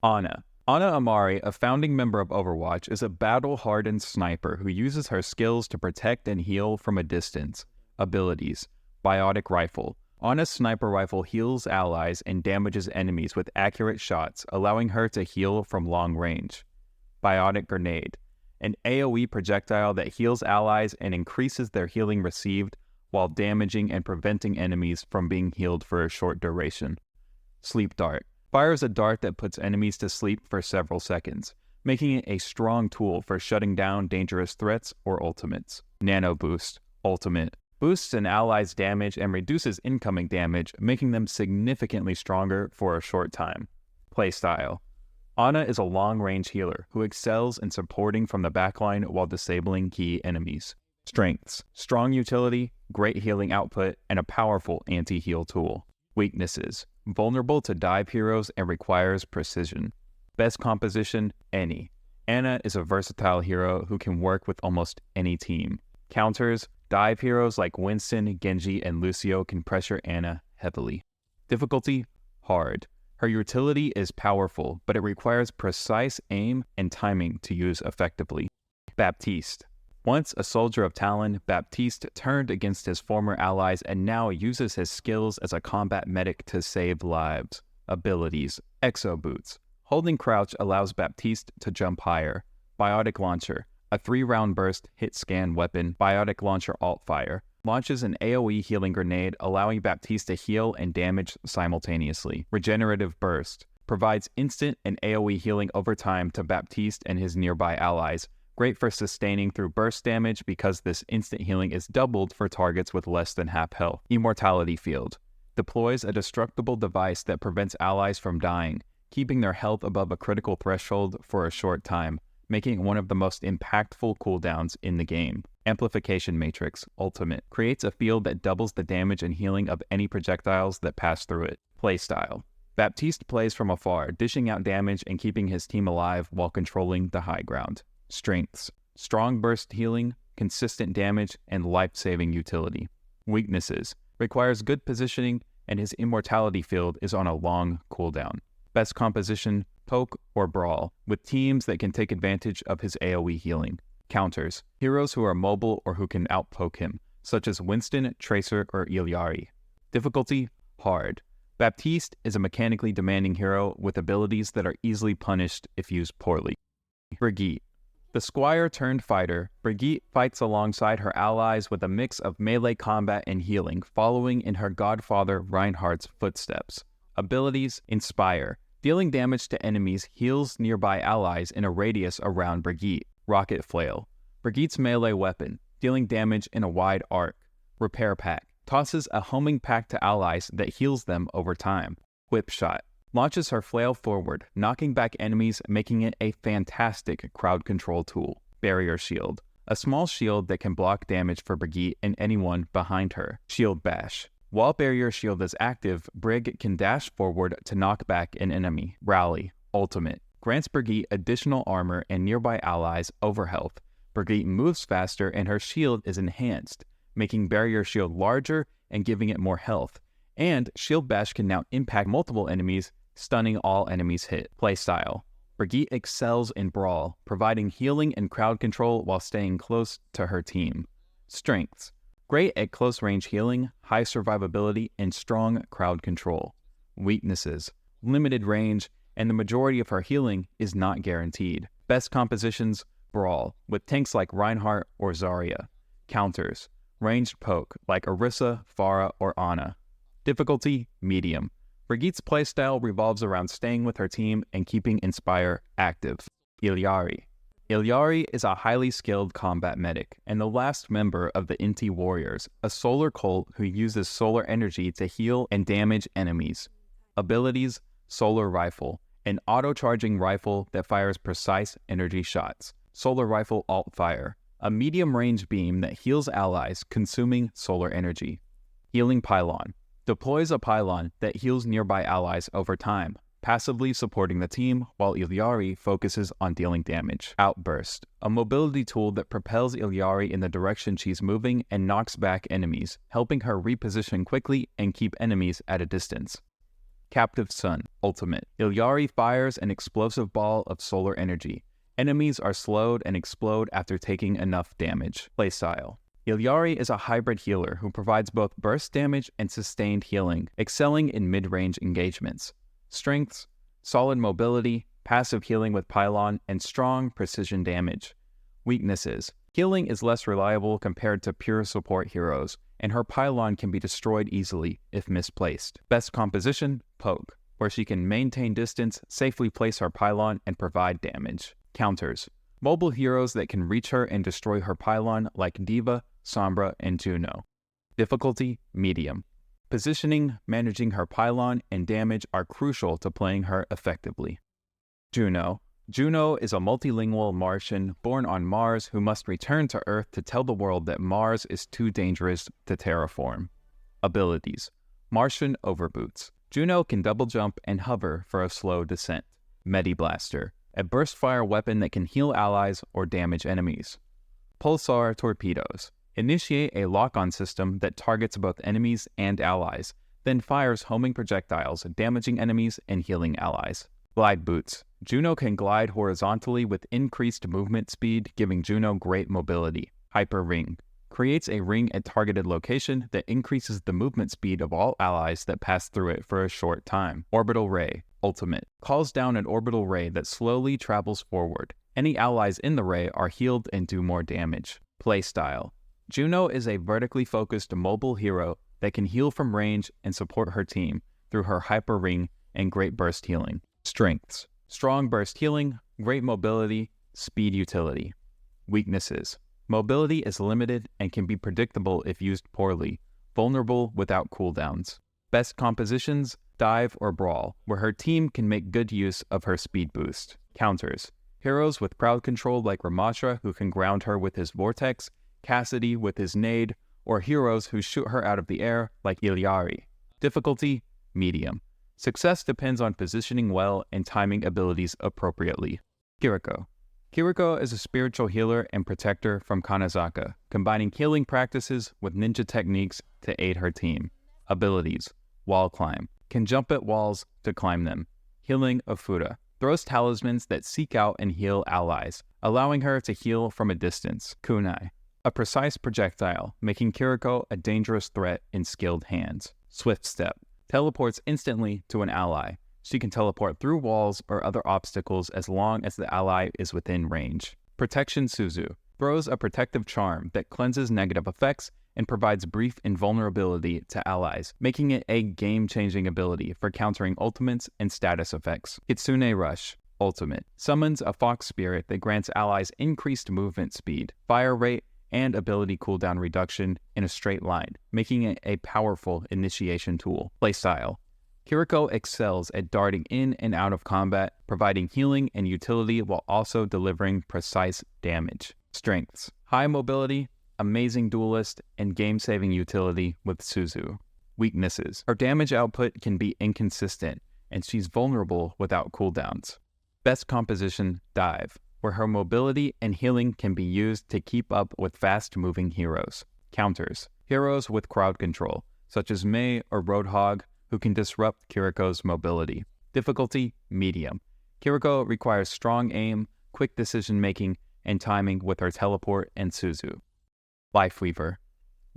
Ana. Ana Amari, a founding member of Overwatch, is a battle-hardened sniper who uses her skills to protect and heal from a distance. Abilities: Biotic Rifle. Ana's sniper rifle heals allies and damages enemies with accurate shots, allowing her to heal from long range. Biotic Grenade. An AoE projectile that heals allies and increases their healing received while damaging and preventing enemies from being healed for a short duration. Sleep Dart. Fires a dart that puts enemies to sleep for several seconds, making it a strong tool for shutting down dangerous threats or ultimates. Nano Boost. Ultimate. Boosts an ally's damage and reduces incoming damage, making them significantly stronger for a short time. Playstyle. Ana is a long-range healer who excels in supporting from the backline while disabling key enemies. Strengths: strong utility, great healing output, and a powerful anti-heal tool. Weaknesses: vulnerable to dive heroes and requires precision. Best composition: any. Ana is a versatile hero who can work with almost any team. Counters: dive heroes like Winston, Genji, and Lucio can pressure Ana heavily. Difficulty: hard. Her utility is powerful, but it requires precise aim and timing to use effectively. Baptiste. Once a soldier of Talon, Baptiste turned against his former allies and now uses his skills as a combat medic to save lives. Abilities: Exo Boots. Holding crouch allows Baptiste to jump higher. Biotic Launcher. A 3-round burst hit scan weapon, Biotic Launcher Alt Fire. Launches an AoE healing grenade, allowing Baptiste to heal and damage simultaneously. Regenerative Burst. Provides instant and AoE healing over time to Baptiste and his nearby allies. Great for sustaining through burst damage because this instant healing is doubled for targets with less than half health. Immortality Field. Deploys a destructible device that prevents allies from dying, keeping their health above a critical threshold for a short time, making it one of the most impactful cooldowns in the game. Amplification Matrix Ultimate. Creates a field that doubles the damage and healing of any projectiles that pass through it. Playstyle. Baptiste plays from afar, dishing out damage and keeping his team alive while controlling the high ground. Strengths: strong burst healing, consistent damage, and life-saving utility. Weaknesses: requires good positioning, and his immortality field is on a long cooldown. Best composition: poke or brawl, with teams that can take advantage of his AoE healing. Counters: heroes who are mobile or who can outpoke him, such as Winston, Tracer, or Illari. Difficulty: hard. Baptiste is a mechanically demanding hero with abilities that are easily punished if used poorly. Brigitte. The squire-turned-fighter, Brigitte fights alongside her allies with a mix of melee combat and healing, following in her godfather Reinhardt's footsteps. Abilities: Inspire. Dealing damage to enemies heals nearby allies in a radius around Brigitte. Rocket Flail. Brigitte's melee weapon, dealing damage in a wide arc. Repair Pack. Tosses a homing pack to allies that heals them over time. Whip Shot. Launches her flail forward, knocking back enemies, making it a fantastic crowd control tool. Barrier Shield. A small shield that can block damage for Brigitte and anyone behind her. Shield Bash. While Barrier Shield is active, Brig can dash forward to knock back an enemy. Rally. Ultimate. Grants Brigitte additional armor and nearby allies overhealth. Brigitte moves faster and her shield is enhanced, making Barrier Shield larger and giving it more health. And Shield Bash can now impact multiple enemies, stunning all enemies hit. Playstyle. Brigitte excels in Brawl, providing healing and crowd control while staying close to her team. Strengths. Great at close range healing, high survivability, and strong crowd control. Weaknesses. Limited range, and the majority of her healing is not guaranteed. Best compositions: Brawl, with tanks like Reinhardt or Zarya. Counters: ranged poke, like Orisa, Pharah, or Ana. Difficulty: medium. Brigitte's playstyle revolves around staying with her team and keeping Inspire active. Illari. Illari is a highly skilled combat medic, and the last member of the Inti Warriors, a solar cult who uses solar energy to heal and damage enemies. Abilities: Solar Rifle, an auto-charging rifle that fires precise energy shots. Solar Rifle Alt Fire, a medium-range beam that heals allies consuming solar energy. Healing Pylon. Deploys a pylon that heals nearby allies over time, passively supporting the team while Illari focuses on dealing damage. Outburst, a mobility tool that propels Illari in the direction she's moving and knocks back enemies, helping her reposition quickly and keep enemies at a distance. Captive Sun, Ultimate. Illari fires an explosive ball of solar energy. Enemies are slowed and explode after taking enough damage. Playstyle. Illari is a hybrid healer who provides both burst damage and sustained healing, excelling in mid-range engagements. Strengths: solid mobility, passive healing with pylon, and strong precision damage. Weaknesses: healing is less reliable compared to pure support heroes, and her pylon can be destroyed easily if misplaced. Best composition: Poke, where she can maintain distance, safely place her pylon, and provide damage. Counters: mobile heroes that can reach her and destroy her pylon like Diva, Sombra, and Juno. Difficulty: medium. Positioning, managing her pylon, and damage are crucial to playing her effectively. Juno. Juno is a multilingual Martian born on Mars who must return to Earth to tell the world that Mars is too dangerous to terraform. Abilities: Martian Overboots. Juno can double jump and hover for a slow descent. Mediblaster, a burst fire weapon that can heal allies or damage enemies. Pulsar Torpedoes. Initiate a lock-on system that targets both enemies and allies, then fires homing projectiles, damaging enemies and healing allies. Glide Boots. Juno can glide horizontally with increased movement speed, giving Juno great mobility. Hyper Ring. Creates a ring at targeted location that increases the movement speed of all allies that pass through it for a short time. Orbital Ray. Ultimate. Calls down an orbital ray that slowly travels forward. Any allies in the ray are healed and do more damage. Playstyle. Juno is a vertically focused mobile hero that can heal from range and support her team through her Hyper Ring and Great Burst Healing. Strengths: strong burst healing, great mobility, speed utility. Weaknesses: mobility is limited and can be predictable if used poorly, vulnerable without cooldowns. Best compositions: dive or brawl, where her team can make good use of her speed boost. Counters: heroes with crowd control like Ramatra, who can ground her with his vortex, Cassidy with his nade, or heroes who shoot her out of the air like Illari. Difficulty: medium. Success depends on positioning well and timing abilities appropriately. Kiriko. Kiriko is a spiritual healer and protector from Kanazaka, combining healing practices with ninja techniques to aid her team. Abilities: wall climb. Can jump at walls to climb them. Healing of Fuda. Throws talismans that seek out and heal allies, allowing her to heal from a distance. Kunai. A precise projectile, making Kiriko a dangerous threat in skilled hands. Swift Step. Teleports instantly to an ally. She can teleport through walls or other obstacles as long as the ally is within range. Protection Suzu. Throws a protective charm that cleanses negative effects and provides brief invulnerability to allies, making it a game-changing ability for countering ultimates and status effects. Kitsune Rush. Ultimate. Summons a fox spirit that grants allies increased movement speed, fire rate, and ability cooldown reduction in a straight line, making it a powerful initiation tool. Playstyle. Kiriko excels at darting in and out of combat, providing healing and utility while also delivering precise damage. Strengths: high mobility, amazing duelist, and game-saving utility with Suzu. Weaknesses: her damage output can be inconsistent, and she's vulnerable without cooldowns. Best composition: dive, where her mobility and healing can be used to keep up with fast-moving heroes. Counters: heroes with crowd control, such as Mei or Roadhog, who can disrupt Kiriko's mobility. Difficulty: medium. Kiriko requires strong aim, quick decision-making, and timing with her teleport and Suzu. Lifeweaver.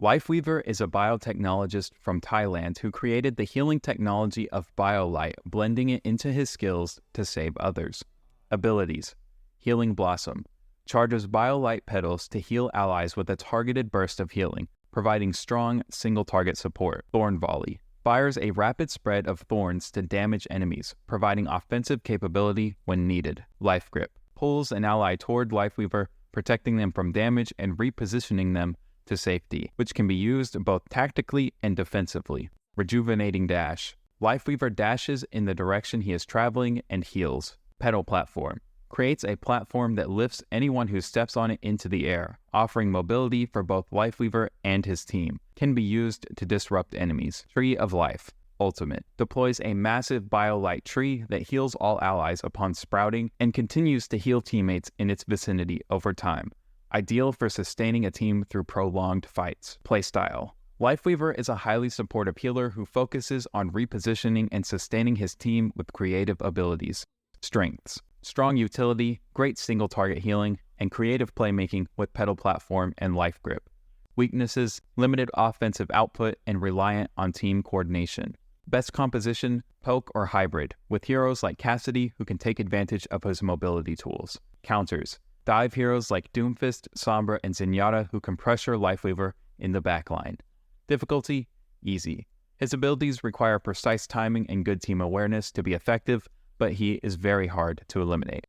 Lifeweaver is a biotechnologist from Thailand who created the healing technology of BioLight, blending it into his skills to save others. Abilities: Healing Blossom. Charges BioLight petals to heal allies with a targeted burst of healing, providing strong single-target support. Thorn Volley. Fires a rapid spread of thorns to damage enemies, providing offensive capability when needed. Life Grip. Pulls an ally toward Lifeweaver, protecting them from damage and repositioning them to safety, which can be used both tactically and defensively. Rejuvenating Dash. Lifeweaver dashes in the direction he is traveling and heals. Pedal Platform. Creates a platform that lifts anyone who steps on it into the air, offering mobility for both Lifeweaver and his team. Can be used to disrupt enemies. Tree of Life. Ultimate. Deploys a massive BioLight tree that heals all allies upon sprouting and continues to heal teammates in its vicinity over time. Ideal for sustaining a team through prolonged fights. Playstyle. Lifeweaver is a highly supportive healer who focuses on repositioning and sustaining his team with creative abilities. Strengths: strong utility, great single-target healing, and creative playmaking with pedal platform and life grip. Weaknesses: limited offensive output and reliant on team coordination. Best composition: poke or hybrid, with heroes like Cassidy who can take advantage of his mobility tools. Counters: dive heroes like Doomfist, Sombra, and Zenyatta who can pressure Lifeweaver in the backline. Difficulty: easy. His abilities require precise timing and good team awareness to be effective, but he is very hard to eliminate.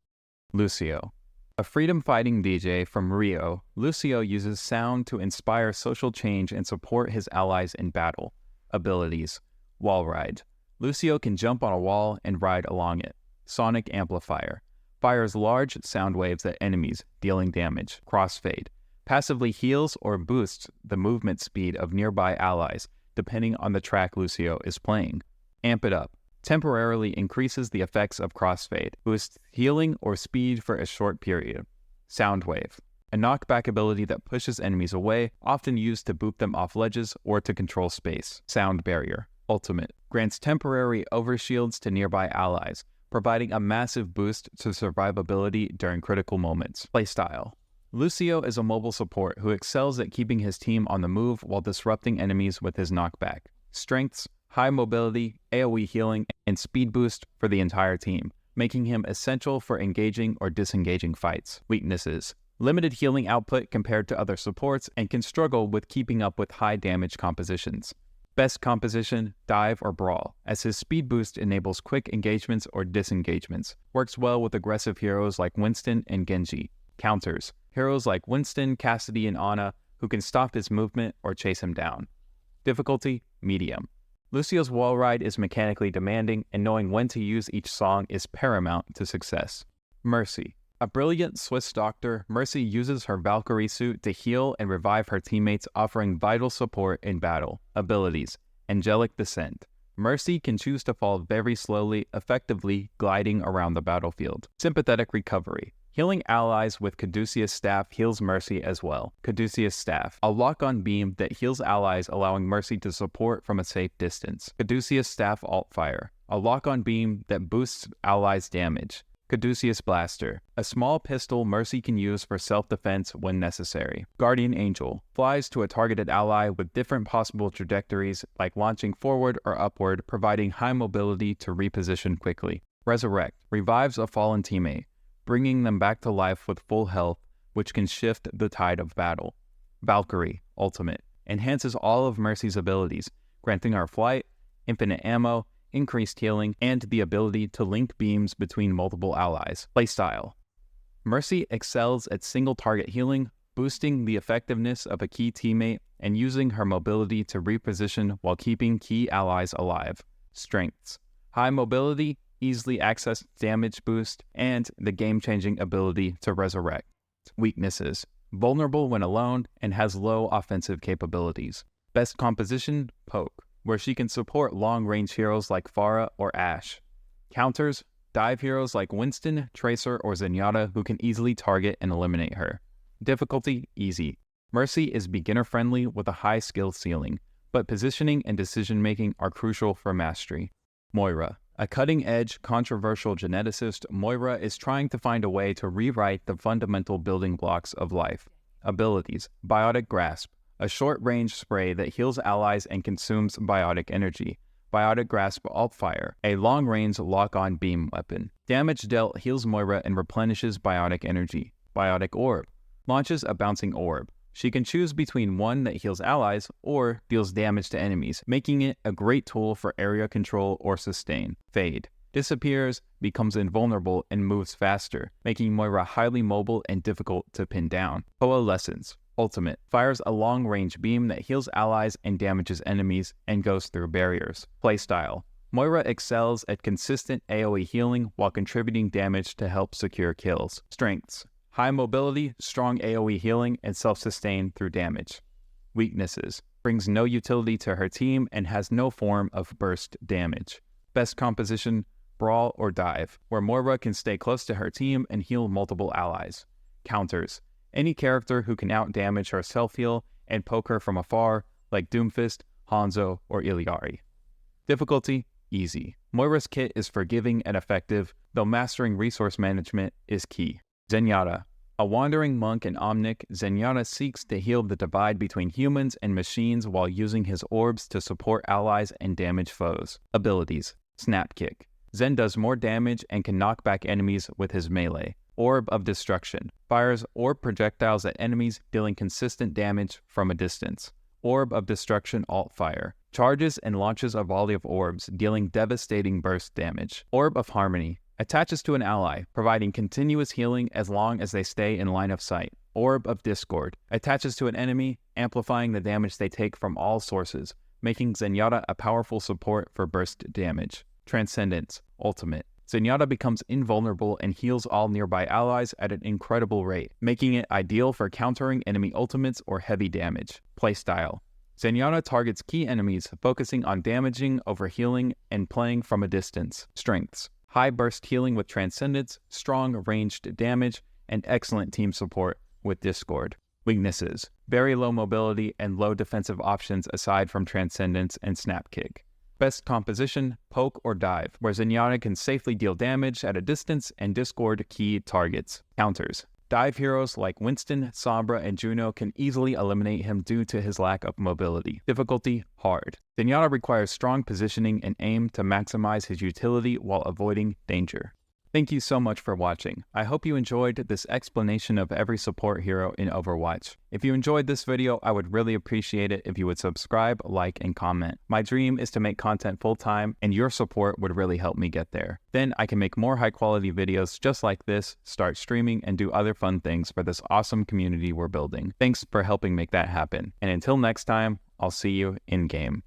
Lucio. A freedom-fighting DJ from Rio, Lucio uses sound to inspire social change and support his allies in battle. Abilities: wall ride. Lucio can jump on a wall and ride along it. Sonic amplifier. Fires large sound waves at enemies, dealing damage. Crossfade. Passively heals or boosts the movement speed of nearby allies, depending on the track Lucio is playing. Amp it up. Temporarily increases the effects of crossfade, boosts healing or speed for a short period. Soundwave. A knockback ability that pushes enemies away, often used to boot them off ledges or to control space. Sound barrier. Ultimate. Grants temporary overshields to nearby allies, providing a massive boost to survivability during critical moments. Playstyle. Lucio is a mobile support who excels at keeping his team on the move while disrupting enemies with his knockback. Strengths: high mobility, AoE healing, and speed boost for the entire team, making him essential for engaging or disengaging fights. Weaknesses: limited healing output compared to other supports and can struggle with keeping up with high damage compositions. Best composition: dive or brawl, as his speed boost enables quick engagements or disengagements. Works well with aggressive heroes like Winston and Genji. Counters: heroes like Winston, Cassidy, and Ana who can stop his movement or chase him down. Difficulty: medium. Lucio's wall ride is mechanically demanding, and knowing when to use each song is paramount to success. Mercy. A brilliant Swiss doctor, Mercy uses her Valkyrie suit to heal and revive her teammates, offering vital support in battle. Abilities: angelic descent. Mercy can choose to fall very slowly, effectively gliding around the battlefield. Sympathetic recovery. Healing allies with Caduceus Staff heals Mercy as well. Caduceus Staff. A lock-on beam that heals allies, allowing Mercy to support from a safe distance. Caduceus Staff Alt-Fire. A lock-on beam that boosts allies' damage. Caduceus Blaster. A small pistol Mercy can use for self-defense when necessary. Guardian Angel. Flies to a targeted ally with different possible trajectories, like launching forward or upward, providing high mobility to reposition quickly. Resurrect. Revives a fallen teammate, bringing them back to life with full health, which can shift the tide of battle. Valkyrie Ultimate. Enhances all of Mercy's abilities, granting her flight, infinite ammo, increased healing, and the ability to link beams between multiple allies. Playstyle. Mercy excels at single-target healing, boosting the effectiveness of a key teammate, and using her mobility to reposition while keeping key allies alive. Strengths: high mobility, easily accessed damage boost, and the game-changing ability to resurrect. Weaknesses: vulnerable when alone and has low offensive capabilities. Best composition: poke, where she can support long-range heroes like Pharah or Ashe. Counters: dive heroes like Winston, Tracer, or Zenyatta who can easily target and eliminate her. Difficulty: easy. Mercy is beginner-friendly with a high skill ceiling, but positioning and decision-making are crucial for mastery. Moira. A cutting-edge, controversial geneticist, Moira is trying to find a way to rewrite the fundamental building blocks of life. Abilities: Biotic Grasp, a short-range spray that heals allies and consumes biotic energy. Biotic Grasp Alt-Fire, a long-range lock-on beam weapon. Damage dealt heals Moira and replenishes biotic energy. Biotic Orb launches a bouncing orb. She can choose between one that heals allies or deals damage to enemies, making it a great tool for area control or sustain. Fade disappears, becomes invulnerable, and moves faster, making Moira highly mobile and difficult to pin down. Coalescence Ultimate fires a long-range beam that heals allies and damages enemies and goes through barriers. Playstyle. Moira excels at consistent AoE healing while contributing damage to help secure kills. Strengths: high mobility, strong AoE healing, and self-sustain through damage. Weaknesses: brings no utility to her team and has no form of burst damage. Best composition: brawl or dive, where Moira can stay close to her team and heal multiple allies. Counters: any character who can out-damage her self-heal and poke her from afar, like Doomfist, Hanzo, or Illari. Difficulty: easy. Moira's kit is forgiving and effective, though mastering resource management is key. Zenyatta. A wandering monk and omnic, Zenyatta seeks to heal the divide between humans and machines while using his orbs to support allies and damage foes. Abilities: Snap Kick. Zen does more damage and can knock back enemies with his melee. Orb of Destruction. Fires orb projectiles at enemies, dealing consistent damage from a distance. Orb of Destruction Alt Fire. Charges and launches a volley of orbs, dealing devastating burst damage. Orb of Harmony. Attaches to an ally, providing continuous healing as long as they stay in line of sight. Orb of Discord. Attaches to an enemy, amplifying the damage they take from all sources, making Zenyatta a powerful support for burst damage. Transcendence Ultimate. Zenyatta becomes invulnerable and heals all nearby allies at an incredible rate, making it ideal for countering enemy ultimates or heavy damage. Playstyle. Zenyatta targets key enemies, focusing on damaging over healing and playing from a distance. Strengths: high burst healing with Transcendence, strong ranged damage, and excellent team support with Discord. Weaknesses: very low mobility and low defensive options aside from Transcendence and Snap Kick. Best composition: poke or dive, where Zenyatta can safely deal damage at a distance and Discord key targets. Counters: dive heroes like Winston, Sombra, and Juno can easily eliminate him due to his lack of mobility. Difficulty: hard. Zenyatta requires strong positioning and aim to maximize his utility while avoiding danger. Thank you so much for watching. I hope you enjoyed this explanation of every support hero in Overwatch. If you enjoyed this video, I would really appreciate it if you would subscribe, like, and comment. My dream is to make content full-time, and your support would really help me get there. Then I can make more high-quality videos just like this, start streaming, and do other fun things for this awesome community we're building. Thanks for helping make that happen. And until next time, I'll see you in-game.